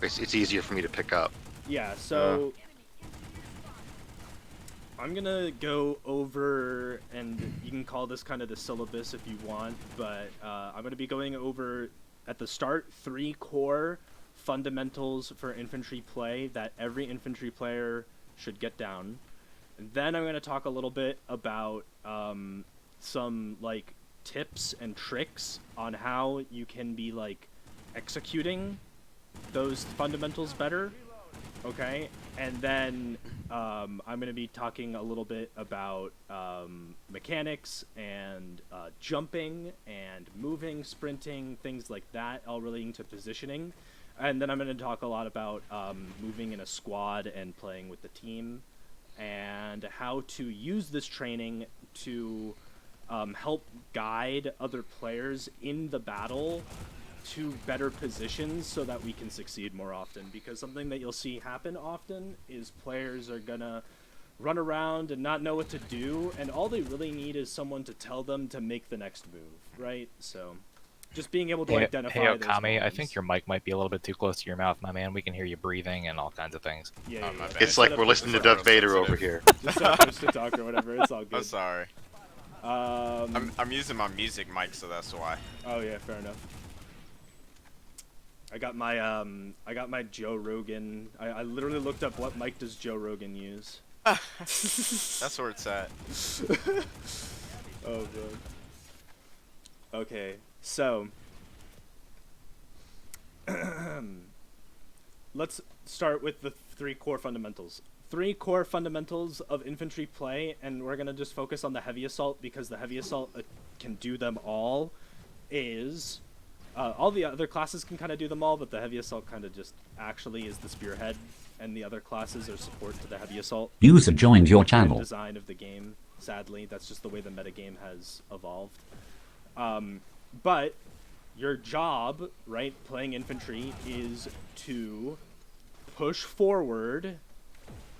It's easier for me to pick up. Yeah, so I'm gonna go over, and you can call this kind of the syllabus if you want, but I'm gonna be going over at the start 3 core fundamentals for infantry play that every infantry player should get down. Then I'm gonna talk a little bit about some like tips and tricks on how you can be like executing those fundamentals better. Okay, and then I'm going to be talking a little bit about mechanics and jumping and moving, sprinting, things like that, all relating to positioning. And then I'm going to talk a lot about moving in a squad and playing with the team, and how to use this training to help guide other players in the battle to better positions so that we can succeed more often. Because something that you'll see happen often is players are gonna run around and not know what to do, and all they really need is someone to tell them to make the next move, right? So just being able to identify Hey, those Okami, I moments. think your mic might be a little bit too close to your mouth, my man. We can hear you breathing and all kinds of things. Yeah, Oh, my bad. It's like we're listening to Darth Vader over here. Just set push to talk or whatever. It's all good. I'm sorry. I'm using my music mic, so that's why. Oh yeah, fair enough. I got my Joe Rogan. I literally looked up what mic does Joe Rogan use. That's where it's at. Oh man. Okay, so let's start with the 3 core fundamentals. 3 core fundamentals of infantry play, and we're gonna just focus on the heavy assault because the heavy assault can do them all. All the other classes can kind of do them all, but the heavy assault kind of just actually is the spearhead, and the other classes are support to the heavy assault. User joined your channel. Design of the game, sadly, that's just the way the metagame has evolved. But your job, right, playing infantry, is to push forward,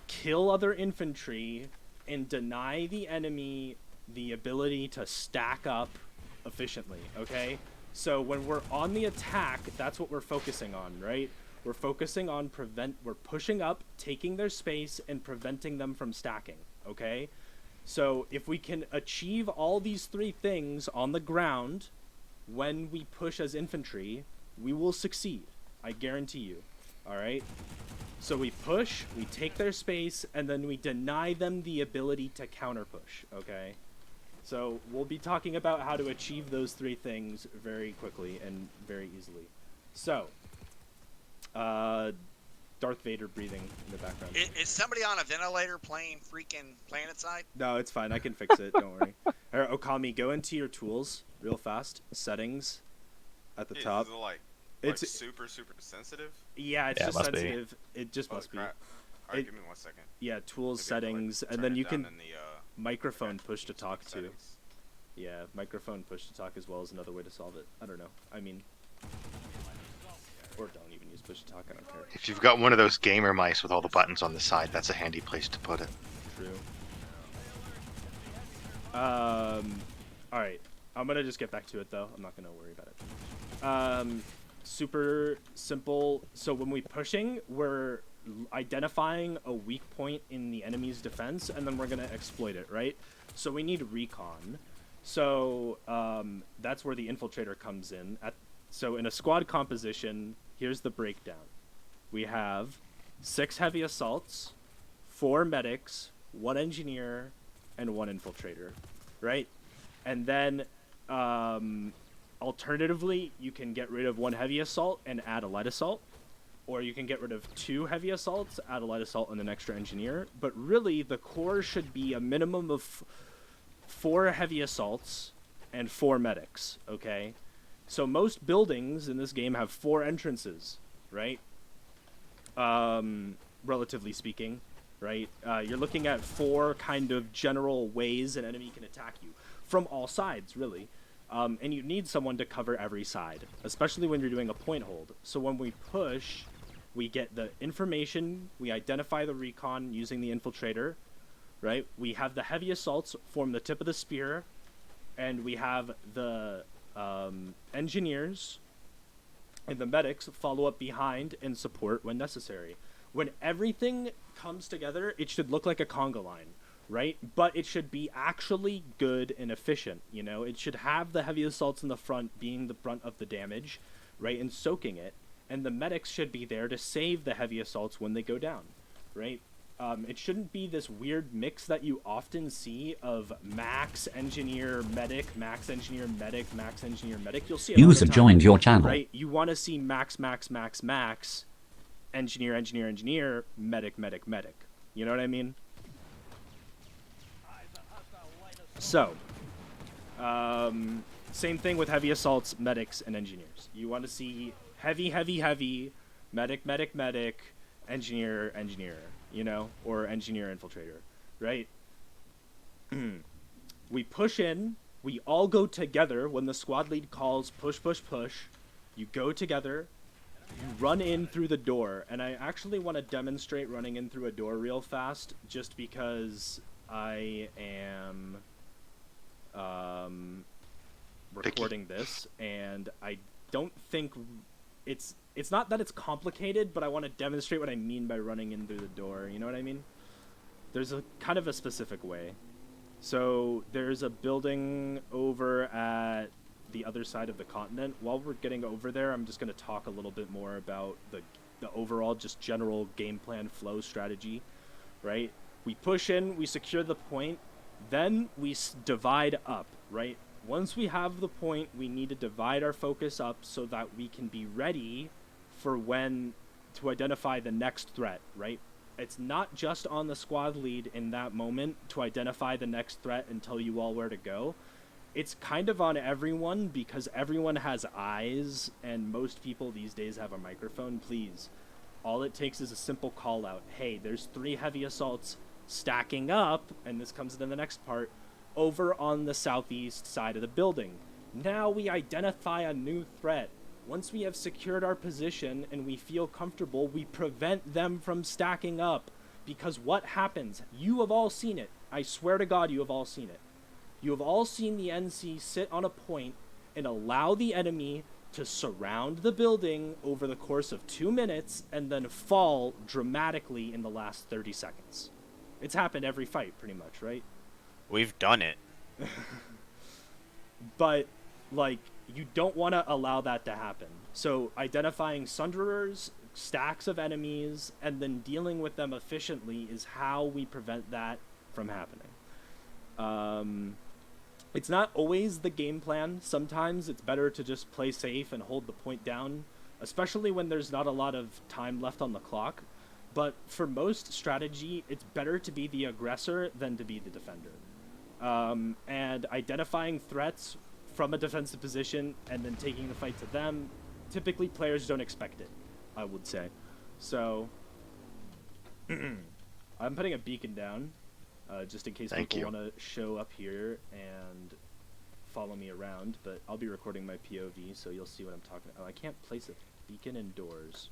kill other infantry, and deny the enemy the ability to stack up efficiently, okay? So when we're on the attack, that's what we're focusing on, right? We're focusing on we're pushing up, taking their space, and preventing them from stacking, okay? So if we can achieve all these 3 things on the ground when we push as infantry, we will succeed. I guarantee you, all right? So we push, we take their space, and then we deny them the ability to counter push, okay? So we'll be talking about how to achieve those 3 things very quickly and very easily. So, Darth Vader breathing in the background. Is somebody on a ventilator playing freaking Planetside? No, it's fine. I can fix it. Don't worry. All right, Okami, go into your tools real fast. Settings at the top. Is it like It's super sensitive? yeah, it's Yeah, it just must be. sensitive. It just must be. Crap. Alright, give me 1 second. Yeah, tools, Maybe settings, turn and then it you down can in the, microphone push to talk to. settings. Yeah, microphone push to talk as well is another way to solve it. I don't know. I mean, or don't even use push to talk. I don't care. If you've got one of those gamer mice with all the buttons on the side, that's a handy place to put it. True. All right. I'm gonna just get back to it though. I'm not gonna worry about it. Super simple. So when we pushing, we're identifying a weak point in the enemy's defense, and then we're gonna exploit it, right? So we need recon. So that's where the infiltrator comes in. So in a squad composition, here's the breakdown. We have 6 heavy assaults, 4 medics, 1 engineer, and 1 infiltrator, right? And then alternatively, you can get rid of 1 heavy assault and add a light assault, or you can get rid of 2 heavy assaults, add a light assault, and an extra engineer. But really, the core should be a minimum of 4 heavy assaults and 4 medics, okay? So most buildings in this game have 4 entrances, right? Relatively speaking, right? You're looking at 4 kind of general ways an enemy can attack you from all sides, really. And you need someone to cover every side, especially when you're doing a point hold. So when we push, we get the information, we identify the recon using the infiltrator, right? We have the heavy assaults form the tip of the spear, and we have the engineers and the medics follow up behind and support when necessary. When everything comes together, it should look like a conga line, right? But it should be actually good and efficient, you know? It should have the heavy assaults in the front being the brunt of the damage, right, and soaking it, and the medics should be there to save the heavy assaults when they go down, right? It shouldn't be this weird mix that you often see of max engineer medic, max engineer medic, max engineer medic. You'll see it all the User time, joined your channel. right? You want to see max, max, max, max, engineer, engineer, engineer, medic, medic, medic. You know what I mean? So, same thing with heavy assaults, medics, and engineers. You want to see heavy, heavy, heavy, medic, medic, medic, engineer, engineer, you know, or engineer, infiltrator, right? We push in, we all go together when the squad lead calls push, push, push. You go together, you run in through the door, and I actually want to demonstrate running in through a door real fast, just because I am recording this, and I don't think it's not that it's complicated, but I want to demonstrate what I mean by running in through the door. You know what I mean? There's a kind of a specific way. So there's a building over at the other side of the continent. While we're getting over there, I'm just going to talk a little bit more about the overall just general game plan flow strategy, right? We push in, we secure the point, then we divide up, right? Once we have the point, we need to divide our focus up so that we can be ready for when to identify the next threat, right? It's not just on the squad lead in that moment to identify the next threat and tell you all where to go. It's kind of on everyone, because everyone has eyes, and most people these days have a microphone. Please, all it takes is a simple call out. Hey, there's 3 heavy assaults stacking up, and this comes into the next part, over on the southeast side of the building. Now we identify a new threat. Once we have secured our position and we feel comfortable, we prevent them from stacking up. Because what happens? You have all seen it. I swear to God, you have all seen it. You have all seen the NC sit on a point and allow the enemy to surround the building over the course of 2 minutes and then fall dramatically in the last 30 seconds. It's happened every fight, pretty much, right? We've done it. But, like, you don't want to allow that to happen. So identifying sunderers, stacks of enemies, and then dealing with them efficiently is how we prevent that from happening. It's not always the game plan. Sometimes it's better to just play safe and hold the point down, especially when there's not a lot of time left on the clock. But for most strategy, it's better to be the aggressor than to be the defender. And identifying threats from a defensive position and then taking the fight to them, typically players don't expect it, I would say. So I'm putting a beacon down, just in case people want to show up here and follow me around, but I'll be recording my POV, so you'll see what I'm talking about. Oh, I can't place a beacon indoors.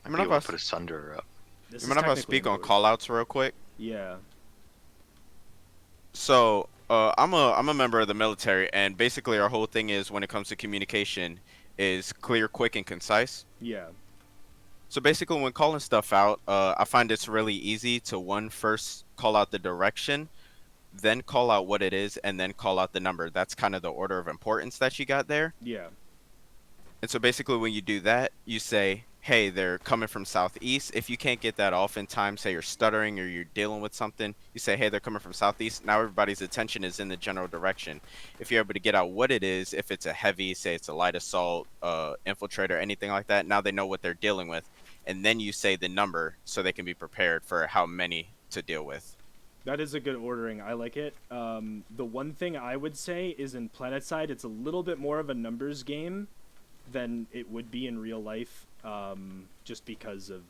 I'm gonna put a sunderer up. You mind if I speak on callouts real quick? Yeah. So, I'm a member of the military, and basically our whole thing is, when it comes to communication, is clear, quick, and concise. Yeah. So basically, when calling stuff out, I find it's really easy to first call out the direction, then call out what it is, and then call out the number. That's kind of the order of importance that you got there. Yeah. And so basically, when you do that, you say, hey, they're coming from southeast. If you can't get that off in time, say you're stuttering or you're dealing with something, you say, hey, they're coming from southeast. Now everybody's attention is in the general direction. If you're able to get out what it is, if it's a heavy, say it's a light assault, infiltrator, anything like that, now they know what they're dealing with. And then you say the number so they can be prepared for how many to deal with. That is a good ordering. I like it. The one thing I would say is in Planetside, it's a little bit more of a numbers game than it would be in real life, just because of,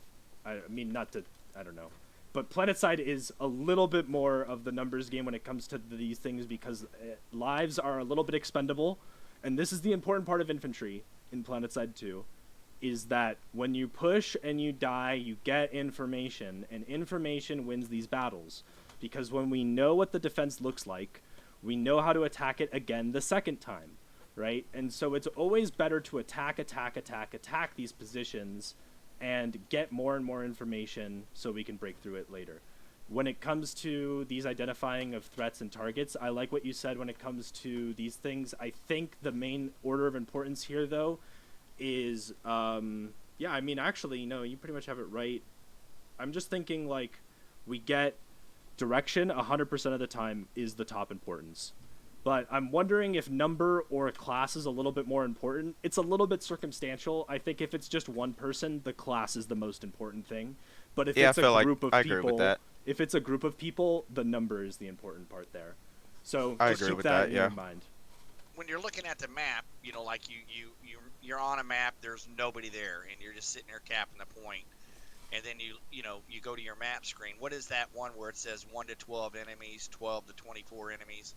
I don't know. But Planetside is a little bit more of the numbers game when it comes to these things, because lives are a little bit expendable. And this is the important part of infantry in Planetside 2, is that when you push and you die, you get information, and information wins these battles. Because when we know what the defense looks like, we know how to attack it again the second time. right? And so it's always better to attack these positions and get more and more information so we can break through it later. When it comes to these identifying of threats and targets, I like what you said when it comes to these things. I think the main order of importance here, though, is, yeah, I mean, actually, no, you pretty much have it right. I'm just thinking, like, we get direction 100% of the time is the top importance. But I'm wondering if number or class is a little bit more important. It's a little bit circumstantial. I think if it's just one person, the class is the most important thing. But if it's a group of I agree with people, that. if it's a group of people, the number is the important part there. So I just agree keep with that that, in yeah. your mind. When you're looking at the map, you know, like you're on a map, there's nobody there, and you're just sitting there capping the point, and then you go to your map screen. What is that one where it says 1 to 12 enemies, 12 to 24 enemies?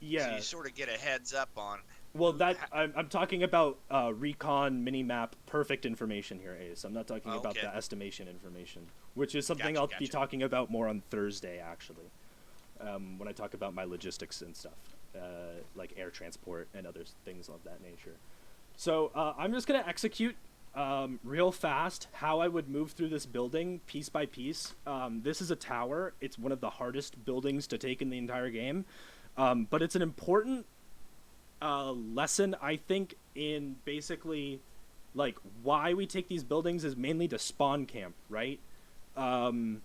Yeah. So you sort of get a heads up on. Well, I'm talking about recon minimap perfect information here, Ace. I'm not talking about Okay. the estimation information, which is something Gotcha, I'll be gotcha. talking about more on Thursday, actually, when I talk about my logistics and stuff, like air transport and other things of that nature. So I'm just going to execute real fast how I would move through this building piece by piece. This is a tower. It's one of the hardest buildings to take in the entire game. But it's an important lesson, I think, in basically, like, why we take these buildings is mainly to spawn camp, right? And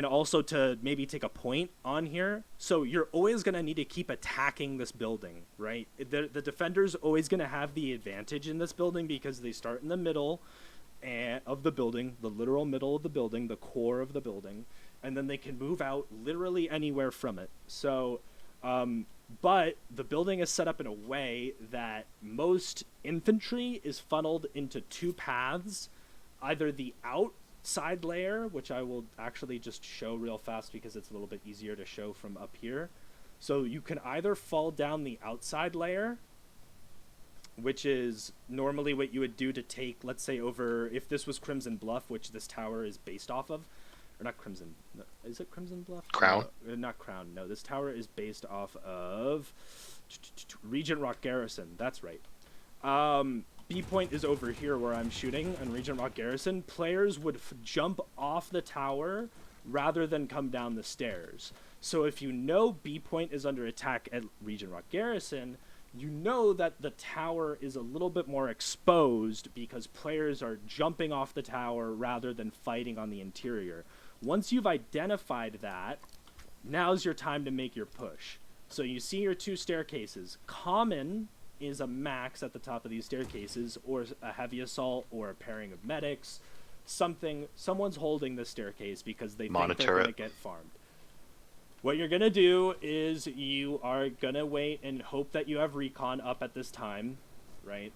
also to maybe take a point on here. So you're always going to need to keep attacking this building, right? The defender's always going to have the advantage in this building because they start in the middle of the building, the literal middle of the building, the core of the building, and then they can move out literally anywhere from it. So... but the building is set up in a way that most infantry is funneled into two paths, either the outside layer, which I will actually just show real fast because it's a little bit easier to show from up here. So you can either fall down the outside layer, which is normally what you would do to take, let's say, over, if this was Crimson Bluff, which this tower is based off of, or not Crimson. No, is it Crimson Bluff? Crown? No, not Crown. No, this tower is based off of Regent Rock Garrison. That's right. B point is over here where I'm shooting on Regent Rock Garrison. Players would jump off the tower rather than come down the stairs. So if you know B point is under attack at Regent Rock Garrison, you know that the tower is a little bit more exposed because players are jumping off the tower rather than fighting on the interior. Once you've identified that, now's your time to make your push. So you see your two staircases. Common is a max at the top of these staircases, or a heavy assault, or a pairing of medics. Someone's holding the staircase because they think they're going to get farmed. What you're going to do is you are going to wait and hope that you have recon up at this time, right?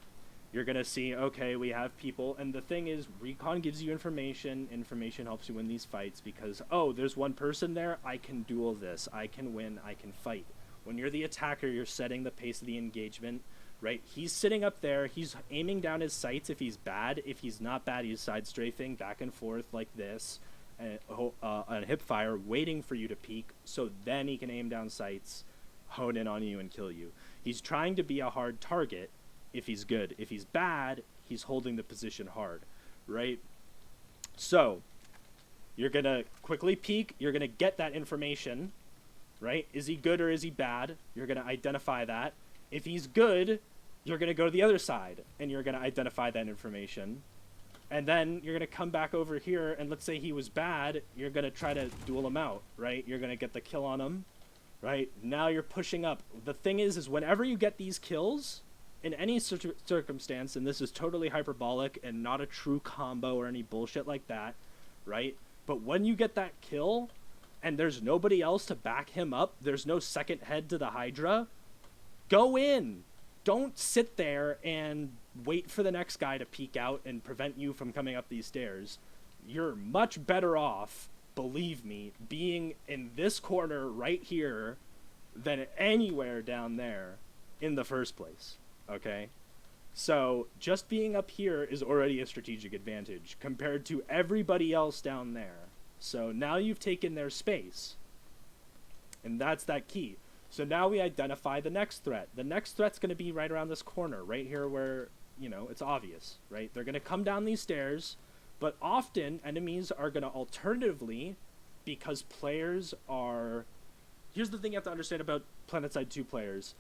You're going to see, okay, we have people. And the thing is, recon gives you information. Information helps you win these fights because, oh, there's one person there. I can duel this. I can win. I can fight. When you're the attacker, you're setting the pace of the engagement, right? He's sitting up there. He's aiming down his sights if he's bad. If he's not bad, he's side strafing back and forth like this. On hip fire, waiting for you to peek, so then he can aim down sights, hone in on you, and kill you. He's trying to be a hard target if he's good. If he's bad, he's holding the position hard, right? So, you're going to quickly peek, you're going to get that information, right? Is he good or is he bad? You're going to identify that. If he's good, you're going to go to the other side, and you're going to identify that information. And then you're going to come back over here, and let's say he was bad, you're going to try to duel him out, right? You're going to get the kill on him, right? Now you're pushing up. The thing is whenever you get these kills, in any circumstance, and this is totally hyperbolic and not a true combo or any bullshit like that, right? But when you get that kill, and there's nobody else to back him up, there's no second head to the Hydra, go in. Don't sit there and wait for the next guy to peek out and prevent you from coming up these stairs. You're much better off, believe me, being in this corner right here than anywhere down there in the first place, okay? So just being up here is already a strategic advantage compared to everybody else down there. So now you've taken their space, and that's that key. So now we identify the next threat. The next threat's going to be right around this corner, right here where, it's obvious, right? They're going to come down these stairs, but often enemies are going to alternatively, because players are... Here's the thing you have to understand about Planetside2 players.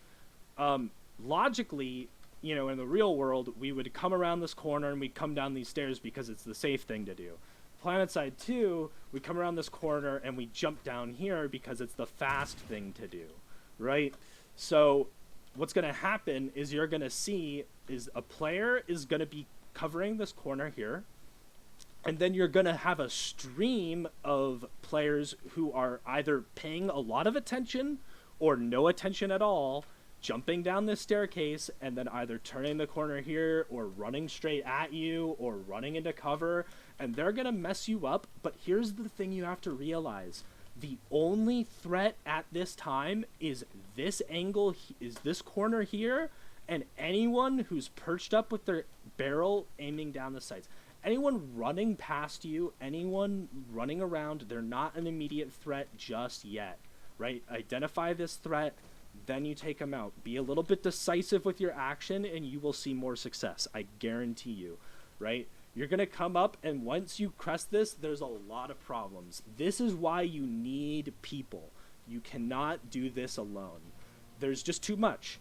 Logically, in the real world, we would come around this corner and we'd come down these stairs because it's the safe thing to do. Planetside 2, we come around this corner and we jump down here because it's the fast thing to do, right? So what's going to happen is you're going to see is a player is going to be covering this corner here, and then you're going to have a stream of players who are either paying a lot of attention or no attention at all, jumping down this staircase and then either turning the corner here or running straight at you or running into cover, and they're going to mess you up. But here's the thing you have to realize. The only threat at this time is this angle, is this corner here, and anyone who's perched up with their barrel aiming down the sights. Anyone running past you, anyone running around, they're not an immediate threat just yet, right? Identify this threat, then you take them out. Be a little bit decisive with your action, and you will see more success. I guarantee you, right? You're going to come up, and once you crest this, there's a lot of problems. This is why you need people. You cannot do this alone. There's just too much.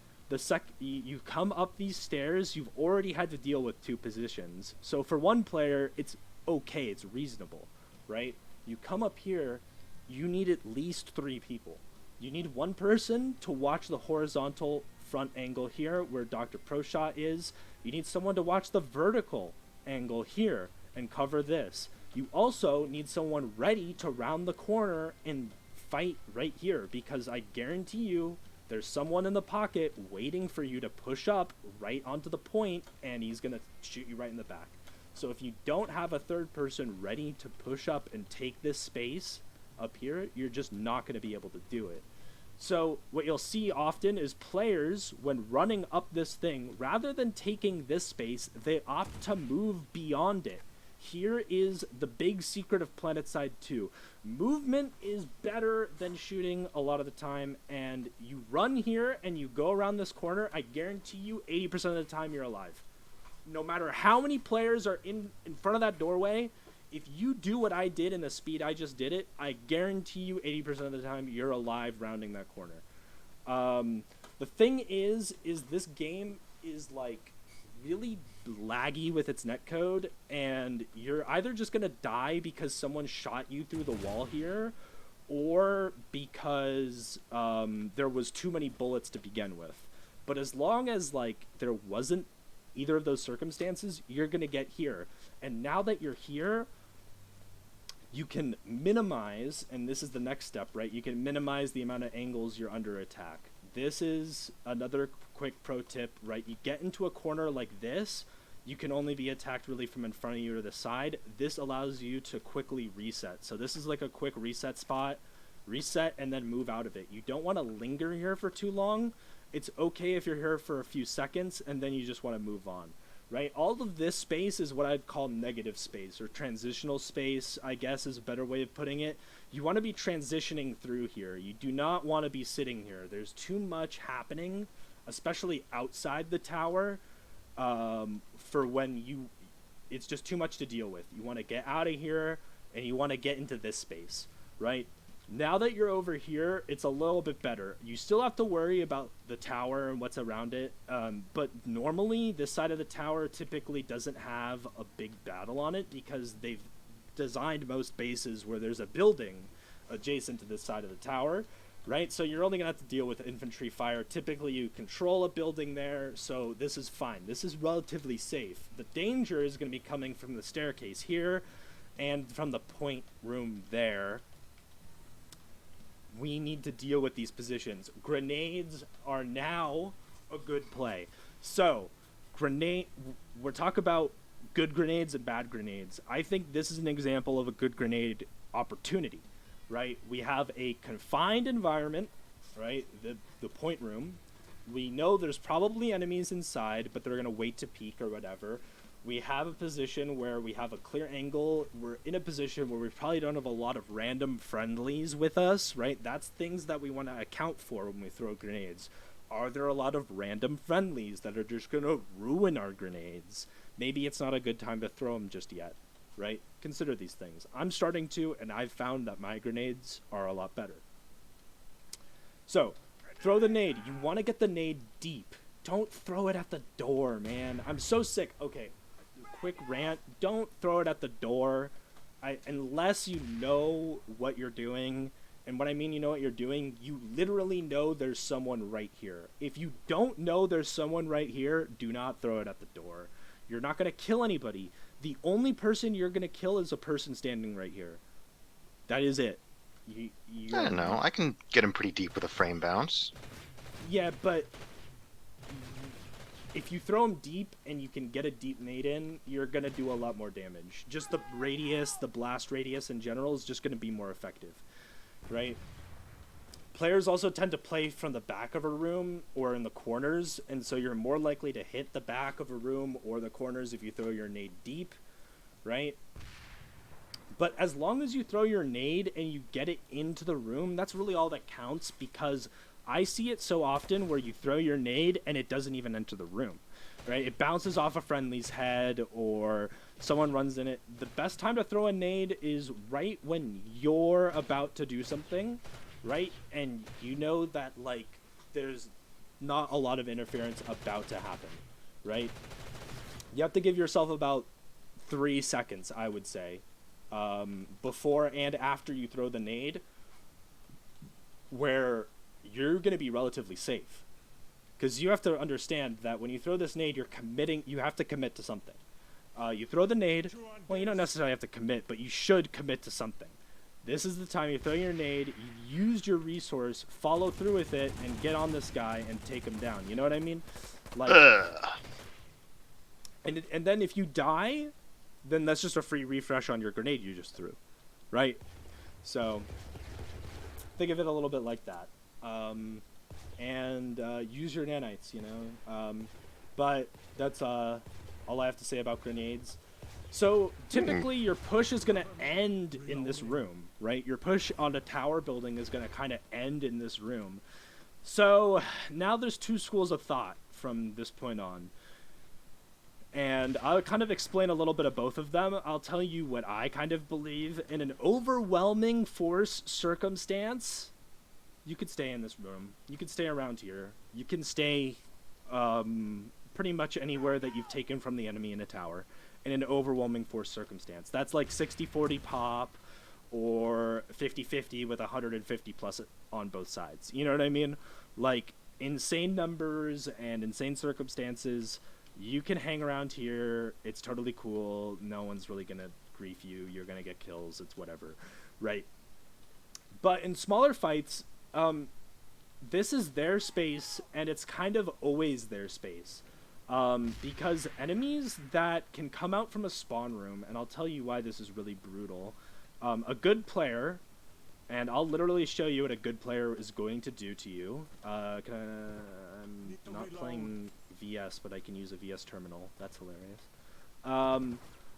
You come up these stairs, you've already had to deal with 2 positions. So for one player, it's okay, it's reasonable, right? You come up here, you need at least 3 people. You need one person to watch the horizontal front angle here where Dr. ProShot is. You need someone to watch the vertical angle here and cover this. You also need someone ready to round the corner and fight right here, because I guarantee you there's someone in the pocket waiting for you to push up right onto the point, and he's going to shoot you right in the back. So if you don't have a third person ready to push up and take this space up here, you're just not going to be able to do it. So what you'll see often is players, when running up this thing, rather than taking this space, they opt to move beyond it. Here is the big secret of Planetside 2. Movement is better than shooting a lot of the time, and you run here and you go around this corner, I guarantee you 80% of the time you're alive. No matter how many players are in front of that doorway, if you do what I did in the speed I just did it, I guarantee you 80% of the time you're alive rounding that corner. The thing is this game is like really laggy with its netcode, and you're either just gonna die because someone shot you through the wall here, or because there was too many bullets to begin with. But as long as like there wasn't either of those circumstances, you're gonna get here. And now that you're here, you can minimize, and this is the next step, right? You can minimize the amount of angles you're under attack. This is another quick pro tip, right? You get into a corner like this, you can only be attacked really from in front of you or the side. This allows you to quickly reset. So this is like a quick reset spot. Reset and then move out of it. You don't want to linger here for too long. It's okay if you're here for a few seconds and then you just want to move on. Right? All of this space is what I'd call negative space, or transitional space, I guess is a better way of putting it. You want to be transitioning through here. You do not want to be sitting here. There's too much happening, especially outside the tower, for when it's just too much to deal with. You want to get out of here, and you want to get into this space, right? Now that you're over here, it's a little bit better. You still have to worry about the tower and what's around it, but normally this side of the tower typically doesn't have a big battle on it because they've designed most bases where there's a building adjacent to this side of the tower, right? So you're only going to have to deal with infantry fire. Typically you control a building there, so this is fine. This is relatively safe. The danger is going to be coming from the staircase here and from the point room there. We need to deal with these positions. Grenades are now a good play. So, we're talking about good grenades and bad grenades. I think this is an example of a good grenade opportunity, right? We have a confined environment, right? The point room. We know there's probably enemies inside, but they're going to wait to peek or whatever. We have a position where we have a clear angle. We're in a position where we probably don't have a lot of random friendlies with us, right? That's things that we want to account for when we throw grenades. Are there a lot of random friendlies that are just going to ruin our grenades? Maybe it's not a good time to throw them just yet, right? Consider these things. I'm starting to, and I've found that my grenades are a lot better. So, throw the nade. You want to get the nade deep. Don't throw it at the door, man. I'm so sick. Okay, quick rant. Don't throw it at the door. Unless you know what you're doing. And what I mean you know what you're doing, you literally know there's someone right here. If you don't know there's someone right here, do not throw it at the door. You're not going to kill anybody. The only person you're going to kill is a person standing right here. That is it. I don't know. I can get him pretty deep with a frame bounce. Yeah, but if you throw him deep and you can get a deep nade in, you're going to do a lot more damage. Just the radius, the blast radius in general is just going to be more effective, right? Players also tend to play from the back of a room or in the corners, and so you're more likely to hit the back of a room or the corners if you throw your nade deep, right? But as long as you throw your nade and you get it into the room, that's really all that counts, because I see it so often where you throw your nade and it doesn't even enter the room, right? It bounces off a friendly's head or someone runs in it. The best time to throw a nade is right when you're about to do something, right? And you know that, like, there's not a lot of interference about to happen, right? You have to give yourself about 3 seconds, I would say, before and after you throw the nade, where you're going to be relatively safe. Because you have to understand that when you throw this nade, you have to commit to something. You throw the nade, well, you don't necessarily have to commit, but you should commit to something. This is the time you throw your nade, you use your resource, follow through with it, and get on this guy and take him down. You know what I mean? Like, and then if you die, then that's just a free refresh on your grenade you just threw, right? So think of it a little bit like that. And use your nanites, you know. But that's all I have to say about grenades. So typically your push is going to end in this room, right? Your push on a tower building is going to kind of end in this room. So now there's 2 schools of thought from this point on. And I'll kind of explain a little bit of both of them. I'll tell you what I kind of believe. In an overwhelming force circumstance, you could stay in this room. You could stay around here. You can stay pretty much anywhere that you've taken from the enemy in a tower in an overwhelming force circumstance. That's like 60-40 pop or 50-50 with 150 plus on both sides. You know what I mean? Like, insane numbers and insane circumstances. You can hang around here. It's totally cool. No one's really going to grief you. You're going to get kills. It's whatever, right? But in smaller fights, this is their space, and it's kind of always their space. Because enemies that can come out from a spawn room, and I'll tell you why this is really brutal. A good player, and I'll literally show you what a good player is going to do to you. I'm not playing VS, but I can use a VS terminal. That's hilarious.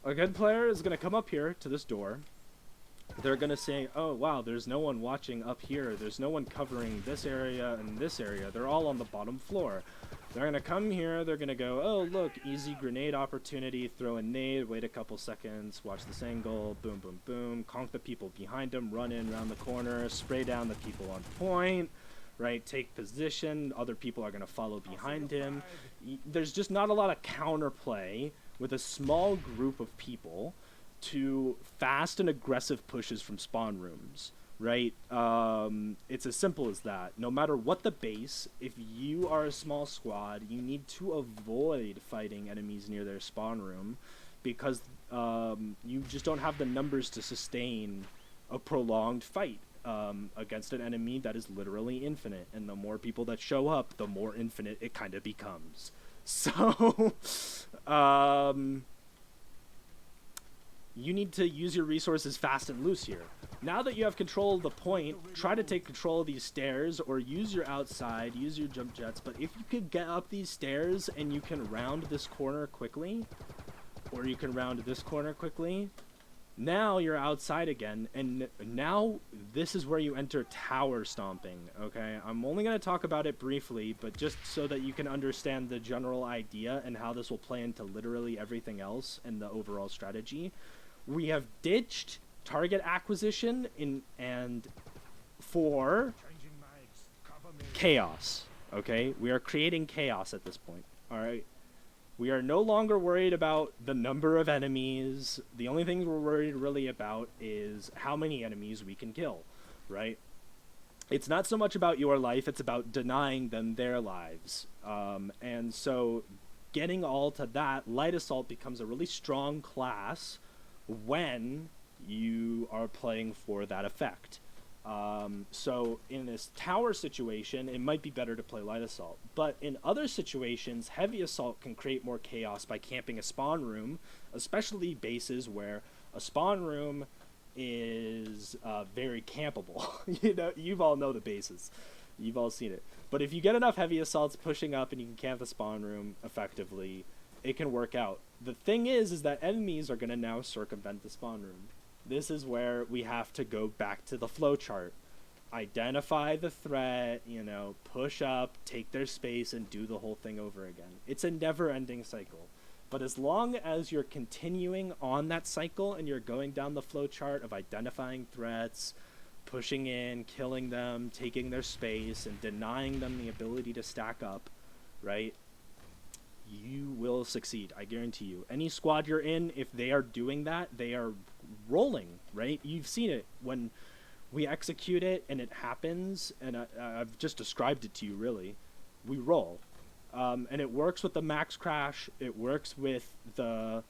A good player is going to come up here to this door. They're going to say, oh, wow, there's no one watching up here. There's no one covering this area and this area. They're all on the bottom floor. They're going to come here. They're going to go, oh, look, easy grenade opportunity. Throw a nade, wait a couple seconds, watch this angle, boom, boom, boom. Conk the people behind them, run in around the corner, spray down the people on point, right? Take position. Other people are going to follow behind him. There's just not a lot of counterplay with a small group of people to fast and aggressive pushes from spawn rooms, right? It's as simple as that. No matter what the base, if you are a small squad, you need to avoid fighting enemies near their spawn room, because you just don't have the numbers to sustain a prolonged fight against an enemy that is literally infinite. And the more people that show up, the more infinite it kind of becomes. So you need to use your resources fast and loose here. Now that you have control of the point, try to take control of these stairs, or use your outside, use your jump jets. But if you could get up these stairs and you can round this corner quickly, or you can round this corner quickly. Now you're outside again, and now this is where you enter tower stomping, okay? I'm only going to talk about it briefly, but just so that you can understand the general idea and how this will play into literally everything else and the overall strategy. We have ditched target acquisition and for chaos, okay? We are creating chaos at this point, all right? We are no longer worried about the number of enemies. The only thing we're worried really about is how many enemies we can kill, right? It's not so much about your life, it's about denying them their lives. And so getting all to that, light assault becomes a really strong class when you are playing for that effect. So in this tower situation, it might be better to play light assault. But in other situations, heavy assault can create more chaos by camping a spawn room, especially bases where a spawn room is very campable. You've all know the bases. You've all seen it. But if you get enough heavy assaults pushing up and you can camp the spawn room effectively, it can work out. The thing is that enemies are going to now circumvent the spawn room. This is where we have to go back to the flowchart. Identify the threat, push up, take their space, and do the whole thing over again. It's a never-ending cycle. But as long as you're continuing on that cycle and you're going down the flowchart of identifying threats, pushing in, killing them, taking their space, and denying them the ability to stack up, right? You will succeed, I guarantee you. Any squad you're in, if they are doing that, they are rolling, right? You've seen it when we execute it and it happens, and I've just described it to you, really. We roll. And it works with the max crash. It works with the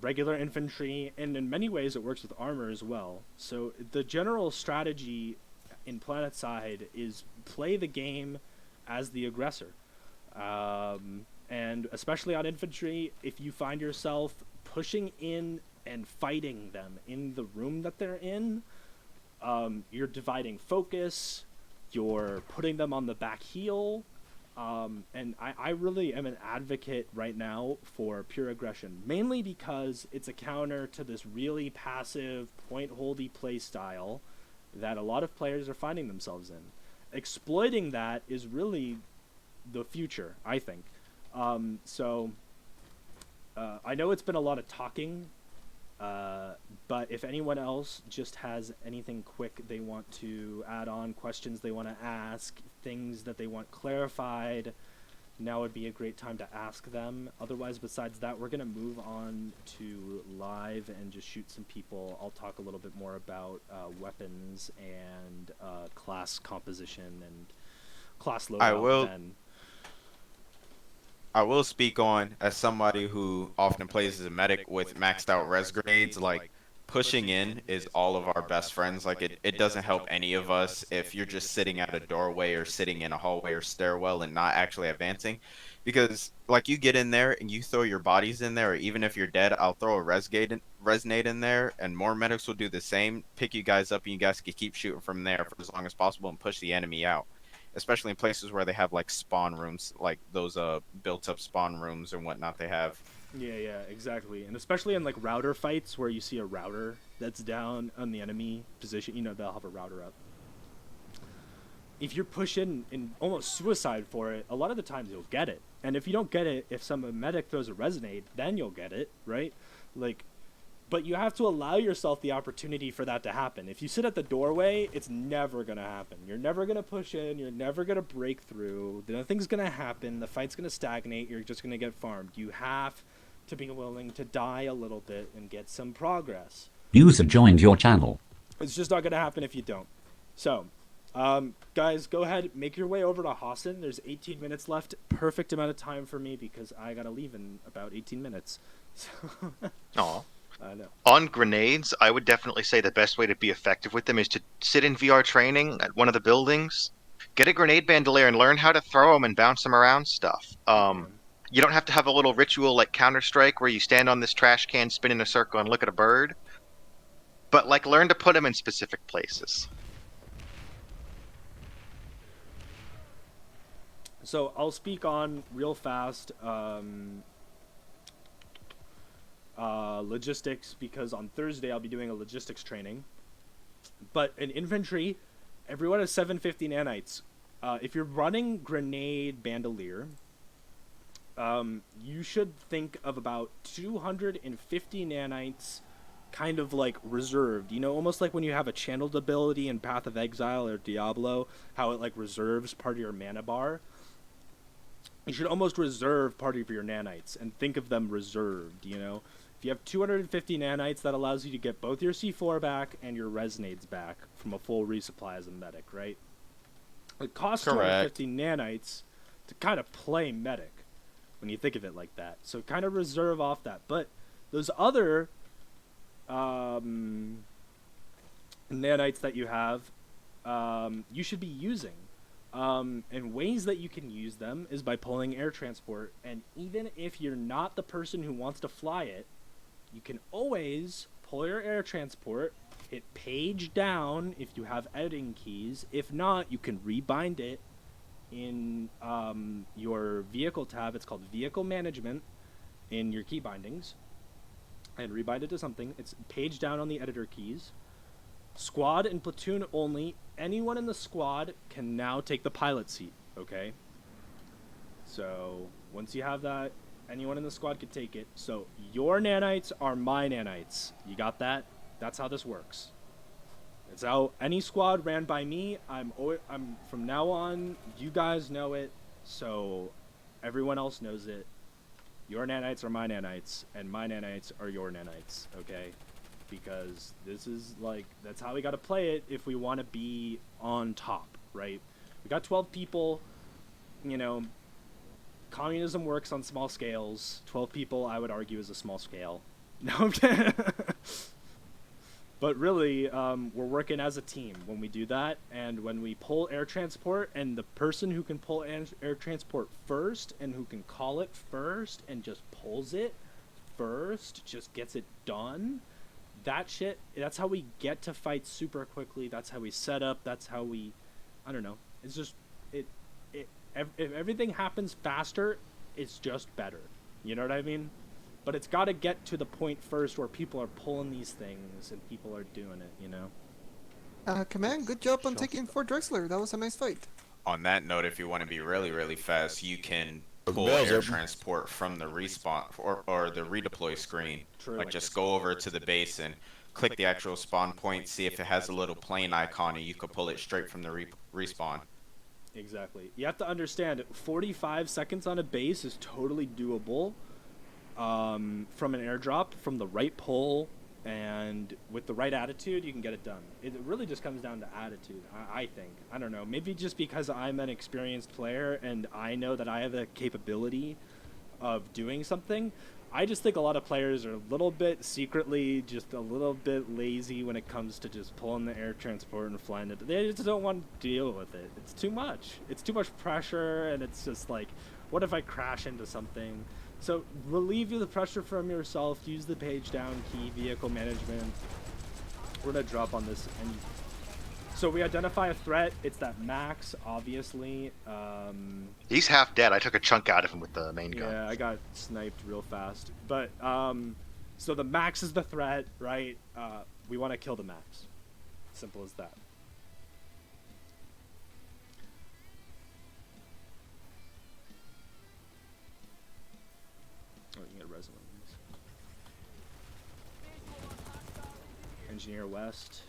regular infantry, and in many ways it works with armor as well. So the general strategy in Planetside is play the game as the aggressor. And especially on infantry, if you find yourself pushing in and fighting them in the room that they're in, you're dividing focus, you're putting them on the back heel, and I really am an advocate right now for pure aggression, mainly because it's a counter to this really passive, point-holdy play style that a lot of players are finding themselves in. Exploiting that is really the future, I think. I know it's been a lot of talking, but if anyone else just has anything quick they want to add on, questions they want to ask, things that they want clarified, now would be a great time to ask them. Otherwise, besides that, we're going to move on to live and just shoot some people. I'll talk a little bit more about weapons and class composition and class loadout then. I will speak on, as somebody who often plays as a medic with maxed out res grenades, like, pushing in is all of our best friends. Like, it doesn't help any of us if you're just sitting at a doorway or sitting in a hallway or stairwell and not actually advancing. Because, like, you get in there and you throw your bodies in there, or even if you're dead, I'll throw a res nade in there, and more medics will do the same, pick you guys up, and you guys can keep shooting from there for as long as possible and push the enemy out. Especially in places where they have like spawn rooms, like those built up spawn rooms and whatnot they have. Yeah, exactly. And especially in like router fights where you see a router that's down on the enemy position, they'll have a router up. If you're pushing in almost suicide for it, a lot of the times you'll get it. And if you don't get it, if some medic throws a resonate, then you'll get it, right? But you have to allow yourself the opportunity for that to happen. If you sit at the doorway, it's never going to happen. You're never going to push in. You're never going to break through. Nothing's going to happen. The fight's going to stagnate. You're just going to get farmed. You have to be willing to die a little bit and get some progress. User joined your channel. It's just not going to happen if you don't. So, guys, go ahead. Make your way over to Hassan. There's 18 minutes left. Perfect amount of time for me because I got to leave in about 18 minutes. Aw. I know. On grenades, I would definitely say the best way to be effective with them is to sit in VR training at one of the buildings, get a grenade bandolier and learn how to throw them and bounce them around stuff. You don't have to have a little ritual like Counter-Strike where you stand on this trash can, spin in a circle, and look at a bird. But like learn to put them in specific places. So I'll speak on real fast. logistics, because on Thursday I'll be doing a logistics training. But in infantry, everyone has 750 nanites. If you're running grenade bandolier, you should think of about 250 nanites kind of like reserved, you know, almost like when you have a channeled ability in Path of Exile or Diablo, how it like reserves part of your mana bar. You should almost reserve part of your nanites and think of them reserved, you know. If you have 250 nanites, that allows you to get both your C4 back and your resonades back from a full resupply as a medic, right? It costs 250 nanites to kind of play medic when you think of it like that. So kind of reserve off that. But those other nanites that you have, you should be using. And ways that you can use them is by pulling air transport. And even if you're not the person who wants to fly it, you can always pull your air transport, hit page down if you have editing keys. If not, you can rebind it in your vehicle tab. It's called vehicle management in your key bindings, and rebind it to something. It's page down on the editor keys. Squad and platoon only. Anyone in the squad can now take the pilot seat, okay? So once you have that, anyone in the squad can take it. So your nanites are my nanites. You got that? That's how this works. It's how any squad ran by me. I'm from now on, you guys know it, so everyone else knows it. Your nanites are my nanites, and my nanites are your nanites, okay? Because this is like, that's how we gotta play it if we want to be on top, right? We got 12 people, you know, communism works on small scales. 12 people, I would argue, is a small scale. No, I'm kidding. But really, we're working as a team when we do that, and when we pull air transport, and the person who can pull air transport first, and who can call it first, and just pulls it first, just gets it done, that shit, that's how we get to fight super quickly, that's how we set up, that's how we, I don't know, it's just, if everything happens faster, it's just better, you know what I mean? But it's got to get to the point first where people are pulling these things and people are doing it, you know? Command, good job on taking Fort Drexler. That was a nice fight. On that note, if you want to be really, really fast, you can pull air transport from the respawn or the redeploy screen. True. Like just go over to the base and click the actual spawn point, see if it has a little plane icon, and you can pull it straight from the respawn. Exactly. You have to understand, 45 seconds on a base is totally doable. From an airdrop, from the right pull, and with the right attitude, you can get it done. It really just comes down to attitude, I think. I don't know, maybe just because I'm an experienced player and I know that I have the capability of doing something. I just think a lot of players are a little bit secretly just a little bit lazy when it comes to just pulling the air transport and flying it. They just don't want to deal with it. It's too much. It's too much pressure, and it's just like, what if I crash into something? So relieve the pressure from yourself, use the page down key, vehicle management. We're gonna drop on this. And so we identify a threat, it's that Max, obviously. He's half dead. I took a chunk out of him with the main gun. Yeah, I got sniped real fast. But, so the Max is the threat, right? We wanna kill the Max. Simple as that. Oh, you can get a resume. Engineer West.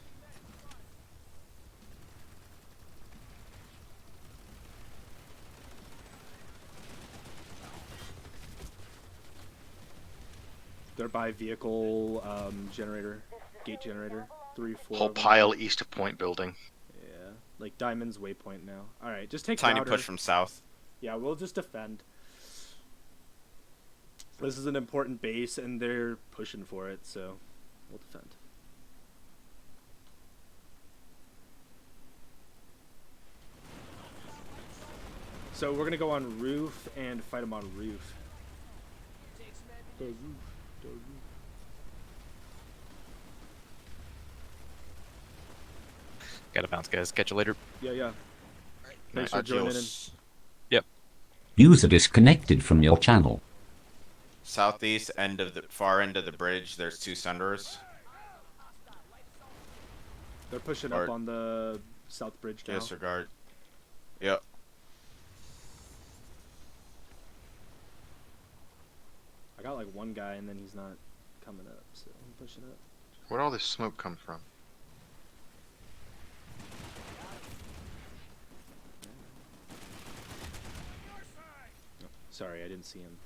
They're by vehicle generator, gate generator, 3, 4. Whole pile east of Point Building. Yeah, like Diamond's waypoint now. All right, just take Tiny router. push from south. Yeah, we'll just defend. This is an important base, and they're pushing for it, so we'll defend. So we're gonna go on roof and fight them on roof. The roof, the roof. Gotta bounce, guys. Catch you later. Yeah. Thanks for joining in. Yep. User disconnected from your channel. Southeast end of the far end of the bridge, there's 2 Sunderers. They're pushing Or up on the south bridge now. disregard. Yep. I got like one guy and then he's not coming up, so I'm pushing up. Where'd all this smoke come from? Oh, sorry, I didn't see him.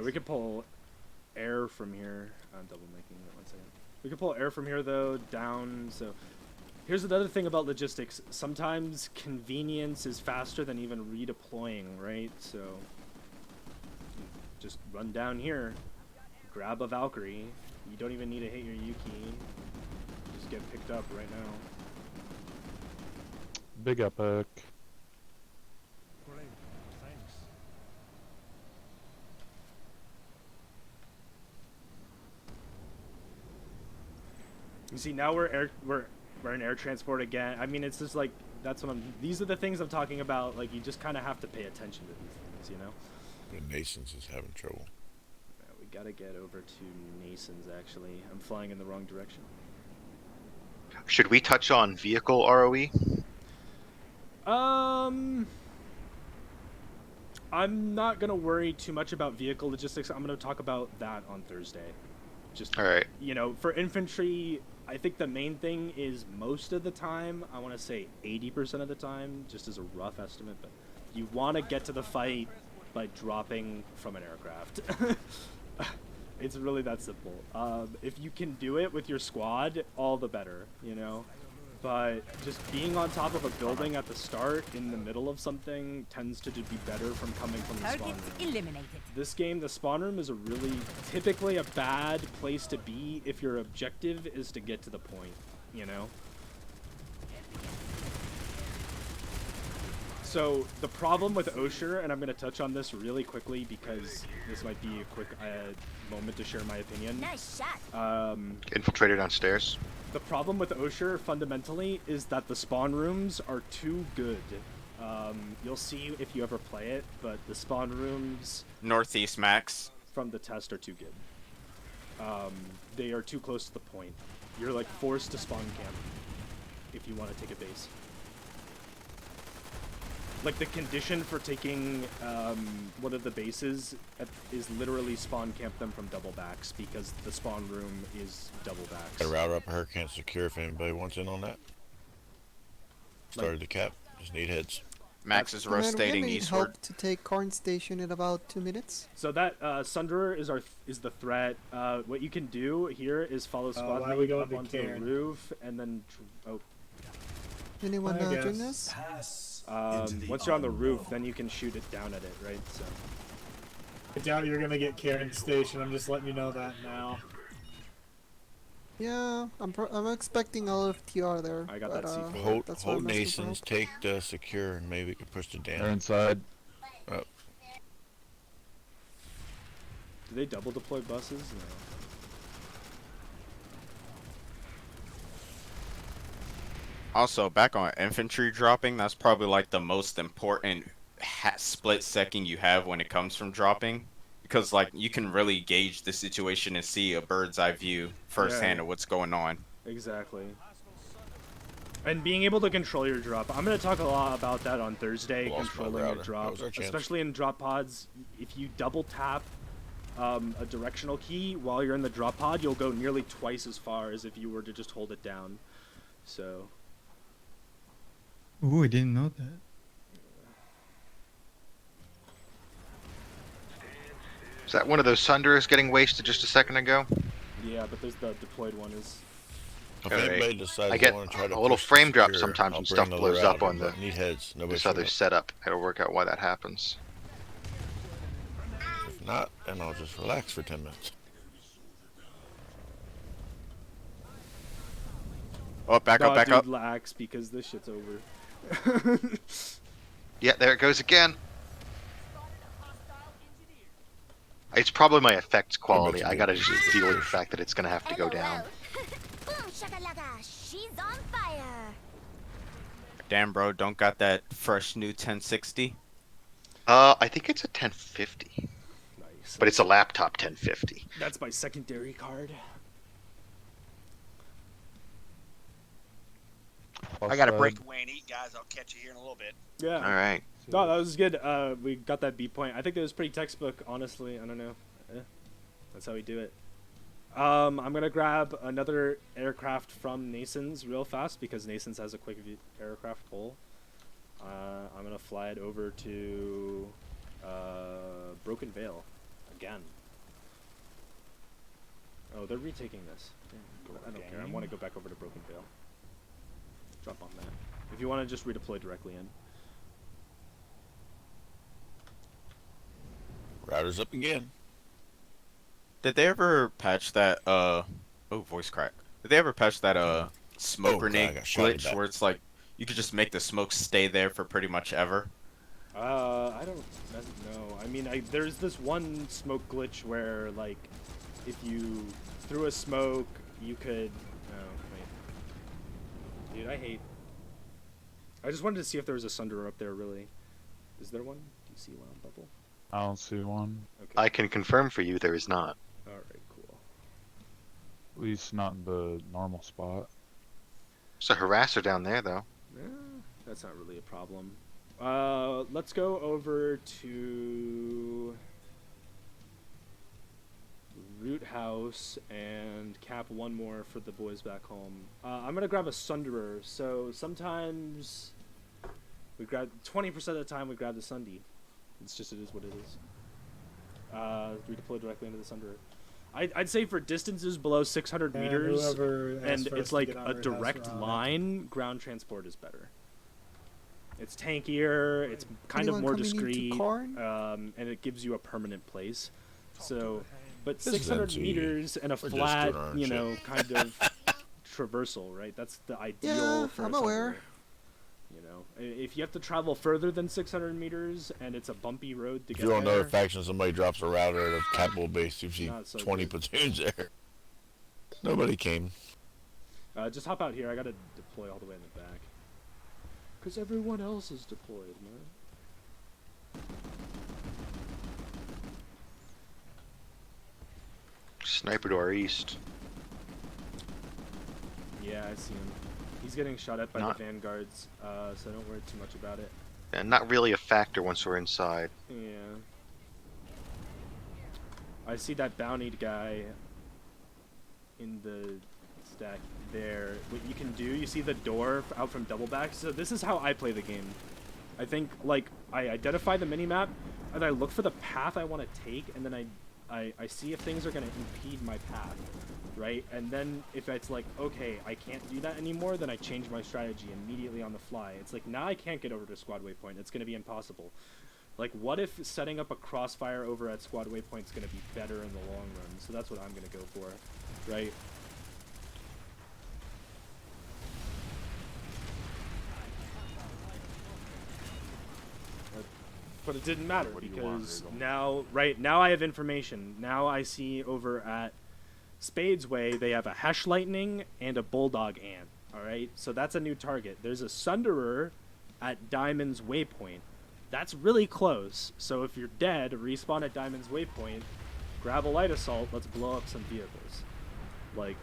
We could pull air from here. I'm double making it, 1 second. We could pull air from here though, down, so here's another thing about logistics. Sometimes convenience is faster than even redeploying, right? So just run down here, grab a Valkyrie. You don't even need to hit your Yuki. Just get picked up right now. Big epic. You see, now we're in air transport again. I mean, it's just like these are the things I'm talking about. Like, you just kind of have to pay attention to these things, you know. The Nasons is having trouble. We gotta get over to Nasons. Actually, I'm flying in the wrong direction. Should we touch on vehicle ROE? I'm not gonna worry too much about vehicle logistics. I'm gonna talk about that on Thursday. Just, All right. you know, for infantry, I think the main thing is most of the time, I want to say 80% of the time, just as a rough estimate, but you want to get to the fight by dropping from an aircraft. It's really that simple. If you can do it with your squad, all the better, you know? But just being on top of a building at the start in the middle of something tends to be better from coming from the spawn room. Eliminated. This game, the spawn room is typically a bad place to be if your objective is to get to the point, you know? So the problem with Osher, and I'm going to touch on this really quickly because this might be a quick moment to share my opinion. Nice shot. Infiltrator downstairs. The problem with Osher, fundamentally, is that the spawn rooms are too good. You'll see if you ever play it, but the spawn rooms Northeast max. from the test are too good. They are too close to the point. You're like forced to spawn camp if you want to take a base. Like, the condition for taking one of the bases is literally spawn camp them from double backs because the spawn room is double backs. Got a router up Hurricane Secure if anybody wants in on that. Started the cap. Just need heads. Max is And then we rotating need eastward. help to take Corn Station in about 2 minutes. So that Sunderer is the threat. What you can do here is follow squad why are we lead going up to onto Cairn? the roof and then Anyone I join guess. us? once you're on the roof, then you can shoot it down at it, right? So I doubt you're gonna get Karen Station. I'm just letting you know that now. Yeah, I'm expecting all of TR there. I got but, that C4. Hold, that's why hold I'm asking for Nasons, help. take the Secure, and maybe we can push the They're dam. inside. Up. do they double deploy buses? No. Also, back on infantry dropping, that's probably like the most important split second you have when it comes from dropping. Because, like, you can really gauge the situation and see a bird's eye view firsthand Yeah. of what's going on. Exactly. And being able to control your drop. I'm going to talk a lot about that on Thursday, Lost my controlling your router. That drop. was our chance. Especially in drop pods. If you double tap a directional key while you're in the drop pod, you'll go nearly twice as far as if you were to just hold it down. So, Ooh, I didn't know that. Is that one of those Sunderers getting wasted just a second ago? yeah, but there's the deployed one is... If Alright. anybody decides I they get want to try to a little push the frame drop Secure, sometimes I'll when bring stuff another blows up router, on but need heads. Nobody this showed other up. setup. It'll work out why that happens. If not, then I'll just relax for 10 minutes. Oh, back Nah, up, back dude, up. lax, because this shit's over. Yeah, there it goes again. It's probably my effects I bet quality. you I did gotta a just pretty good deal with the push. fact that it's gonna have to go down. Boom shakalaka, she's on fire. Damn, bro, don't got that fresh new 1060. I think it's a 1050, Nice. but it's a laptop 1050. That's my secondary card. I gotta break away and eat, guys. I'll catch you here in a little bit. Yeah. All right. No, that was good. We got that B point. I think that was pretty textbook, honestly. I don't know. That's how we do it. I'm gonna grab another aircraft from Nason's real fast because Nason's has a quick aircraft pull. I'm gonna fly it over to Broken Vale again. Oh, they're retaking this. I don't care. I want to go back over to Broken Vale. Drop on that. If you want to just redeploy directly in. Router's up again. Did they ever patch that oh, voice crack. Did they ever patch that smoke Oh, grenade God, I got shot in the glitch back. where it's like you could just make the smoke stay there for pretty much ever? I don't know. I mean, there's this one smoke glitch where, like, if you threw a smoke, you could. Oh wait, dude, I just wanted to see if there was a Sunderer up there. Really, is there one? Do you see one on bubble? I don't see one. Okay. I can confirm for you there is not. All right, cool. At least not in the normal spot. There's a harasser down there though. That's not really a problem. Let's go over to Root House and cap one more for the boys back home. I'm gonna grab a Sunderer. So sometimes we grab 20% of the time we grab the Sundy. It is what it is. Redeploy directly into the Sunderer. I'd say for distances below 600 meters, and it's like a direct line, ground transport is better. It's tankier, it's kind of Anyone more coming into discreet, Karn? and it gives you a permanent place. So, but This is 600 empty. meters and a We're just flat, doing our you shit. know, kind of traversal, right? That's the ideal Yeah, for a I'm aware. Sunderer. You know, if you have to travel further than 600 meters and it's a bumpy road to If get you're on another there, faction, somebody drops a router at a capital base, you see Not so 20 good. platoons there. Nobody came. just hop out here. I gotta deploy all the way in the back. Because everyone else is deployed, man. Sniper to our east. Yeah, I see him. He's getting shot at by Not- the vanguards, so don't worry too much about it. And not really a factor once we're inside. Yeah. I see that bountied guy in the stack there. What you can do, you see the door out from double back. So this is how I play the game. I think, like, I identify the minimap, and I look for the path I want to take, and then I see if things are going to impede my path, right? And then if it's like, okay, I can't do that anymore, then I change my strategy immediately on the fly. It's like, now I can't get over to squad waypoint. It's going to be impossible. Like, what if setting up a crossfire over at squad waypoint is going to be better in the long run? So that's what I'm going to go for, right? But it didn't matter because now I have information. Now I see over at Spade's Way they have a Hesh Lightning and a Bulldog Ant. All right, so that's a new target. There's a Sunderer at Diamond's Waypoint. That's really close. So if you're dead, respawn at Diamond's Waypoint, grab a light assault. Let's blow up some vehicles. Like.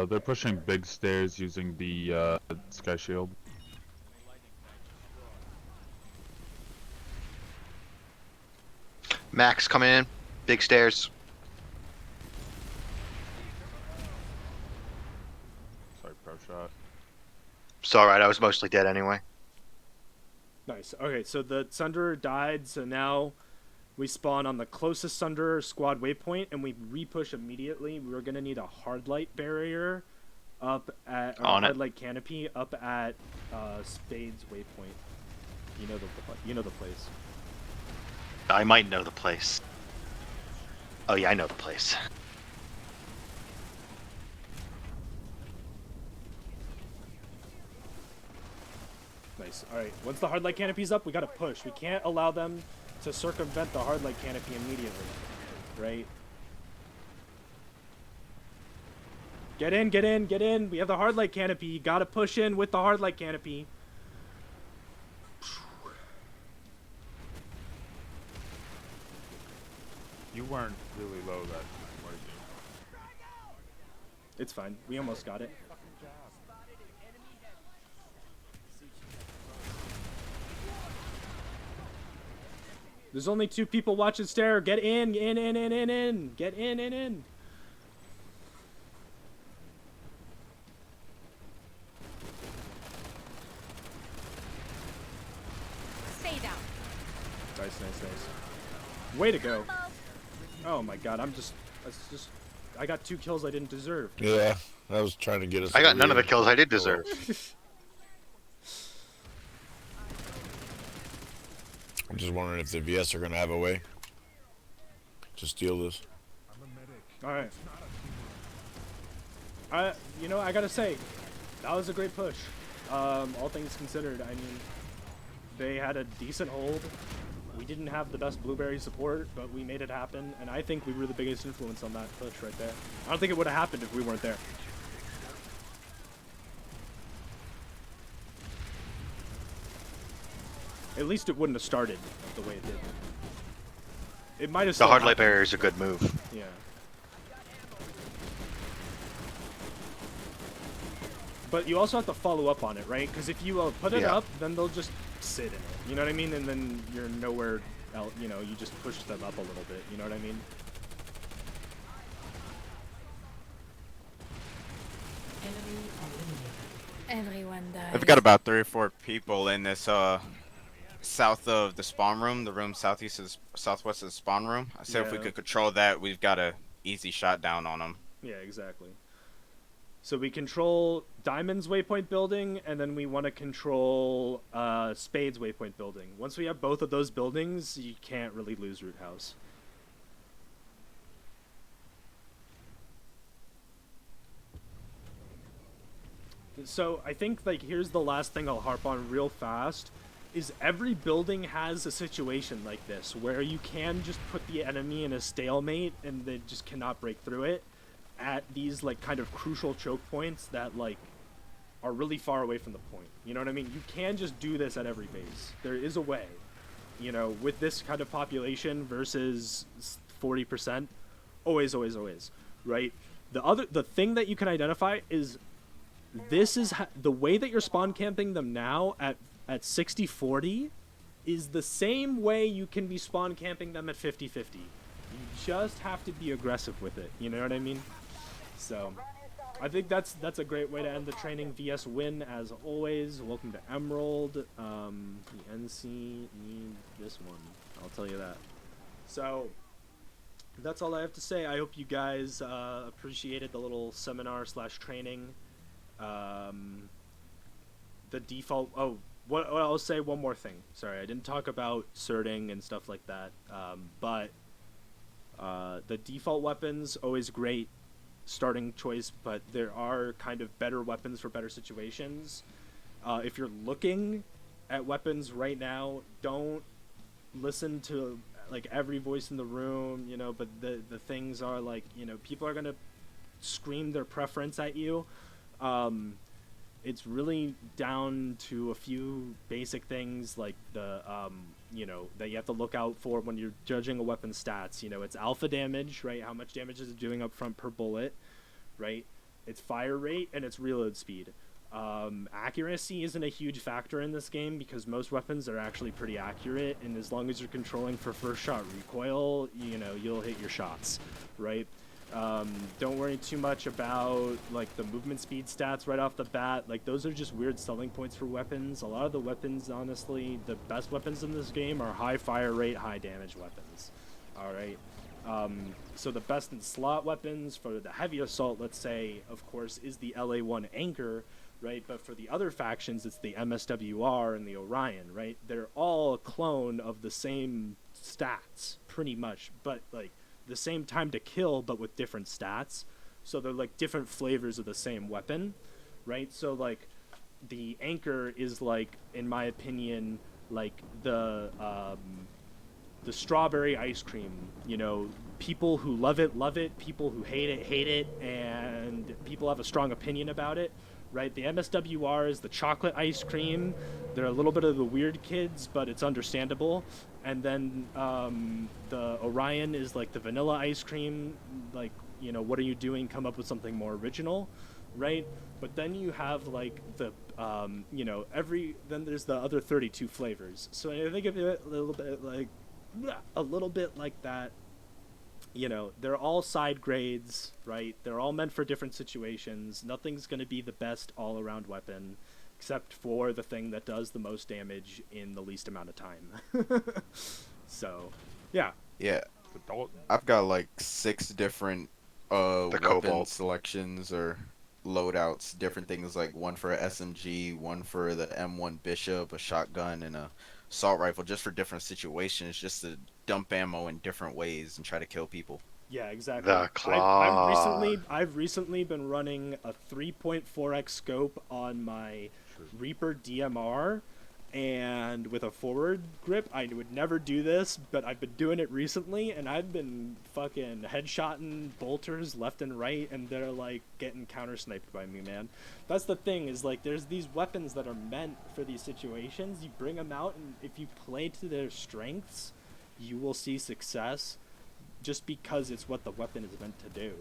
They're pushing big stairs using the sky shield. Max coming in. Big stairs. Sorry, pro shot. It's alright, I was mostly dead anyway. Nice. Okay, so the Sunderer died, so now we spawn on the closest Sunderer squad waypoint, and we repush immediately. We're gonna need a hard light barrier up at On it. hard light canopy up at Spade's waypoint. You know the place. I might know the place. Oh yeah, I know the place. Nice. Nice. All right. Once the hard light canopy's up, we gotta push. We can't allow them to circumvent the hard light canopy immediately, right? Get in, get in, get in. We have the hard light canopy. You gotta push in with the hard light canopy. You weren't really low that time, were you? It's fine. We almost got it. There's only 2 people watching stair. Get in, in. Get in. Stay down. Nice. Way to go. Oh my god, I got 2 kills I didn't deserve. Yeah, I was trying to get us. I got none of the kills I did deserve. I'm just wondering if the VS are gonna have a way to steal this. Alright. You know, I gotta say, that was a great push. All things considered, I mean, they had a decent hold. We didn't have the best blueberry support, but we made it happen, and I think we were the biggest influence on that push right there. I don't think it would have happened if we weren't there. At least it wouldn't have started the way it did. It might have The still hard light happened. barrier is a good move. Yeah. But you also have to follow up on it, right? Because if you put it Yeah. up, then they'll just sit in it. You know what I mean? And then you're nowhere else. You know, you just push them up a little bit. You know what I mean? Everyone dies. I've got about 3 or 4 people in this south of the spawn room, the room southwest of the spawn room. I said if we Yeah. could control that, we've got a easy shot down on them. Yeah, exactly. So we control Diamond's waypoint building, and then we want to control Spade's waypoint building. Once we have both of those buildings, you can't really lose Root House. So I think, like, here's the last thing I'll harp on real fast, is every building has a situation like this, where you can just put the enemy in a stalemate and they just cannot break through it at these, like, kind of crucial choke points that, like, are really far away from the point. You know what I mean? You can just do this at every base. There is a way. You know, with this kind of population versus 40%, always, right? The thing that you can identify is this is the way that you're spawn camping them now at 60-40 is the same way you can be spawn camping them at 50-50. You just have to be aggressive with it. You know what I mean? So I think that's a great way to end the training. VS win as always. Welcome to Emerald. The NC need this one. I'll tell you that. So that's all I have to say. I hope you guys appreciated the little seminar / training. The default. Oh, what I'll say one more thing. Sorry, I didn't talk about certing and stuff like that. But the default weapons always great starting choice, but there are kind of better weapons for better situations. If you're looking at weapons right now, don't listen to like every voice in the room, you know, but the things are like, you know, people are gonna scream their preference at you. It's really down to a few basic things like the you know, that you have to look out for when you're judging a weapon's stats. You know, it's alpha damage, right? How much damage is it doing up front per bullet, right? It's fire rate and it's reload speed. Accuracy isn't a huge factor in this game because most weapons are actually pretty accurate, and as long as you're controlling for first shot recoil, you know, you'll hit your shots, right? Don't worry too much about like the movement speed stats right off the bat. Like those are just weird selling points for weapons. A lot of the weapons, honestly, the best weapons in this game are high fire rate, high damage weapons. All right. So the best in slot weapons for the heavy assault, let's say, of course, is the LA1 Anchor, right? But for the other factions, it's the MSWR and the Orion, right? They're all a clone of the same stats, pretty much, but like the same time to kill, but with different stats. So they're like different flavors of the same weapon, right? So like the anchor is like, in my opinion, like the strawberry ice cream. You know, people who love it, people who hate it, and people have a strong opinion about it, right? The MSWR is the chocolate ice cream. They're a little bit of the weird kids, but it's understandable. And then the Orion is like the vanilla ice cream. Like, you know, what are you doing? Come up with something more original, right? But then you have like the you know, then there's the other 32 flavors. So I think of it a little bit like that. You know, they're all side grades, right? They're all meant for different situations. Nothing's going to be the best all-around weapon, except for the thing that does the most damage in the least amount of time. So, yeah. Yeah. I've got like 6 different weapon Cobalt. selections or loadouts, different things, like one for a SMG, one for the M1 Bishop, a shotgun, and a assault rifle, just for different situations, just to dump ammo in different ways and try to kill people. Yeah, exactly. The claw. I've recently been running a 3.4x scope on my Reaper DMR, and with a forward grip. I would never do this, but I've been doing it recently, and I've been fucking headshotting bolters left and right, and they're like getting counter sniped by me, man. That's the thing, is like there's these weapons that are meant for these situations. You bring them out, and if you play to their strengths, you will see success, just because it's what the weapon is meant to do.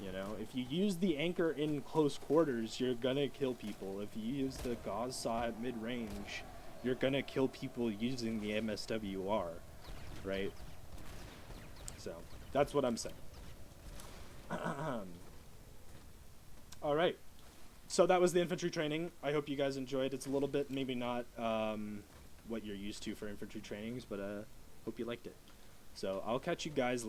You know, if you use the anchor in close quarters, you're gonna kill people. If you use the gauze saw at mid-range, you're gonna kill people using the MSWR, right? So, that's what I'm saying. Alright, so that was the infantry training. I hope you guys enjoyed. It's a little bit, maybe not what you're used to for infantry trainings, but hope you liked it. So, I'll catch you guys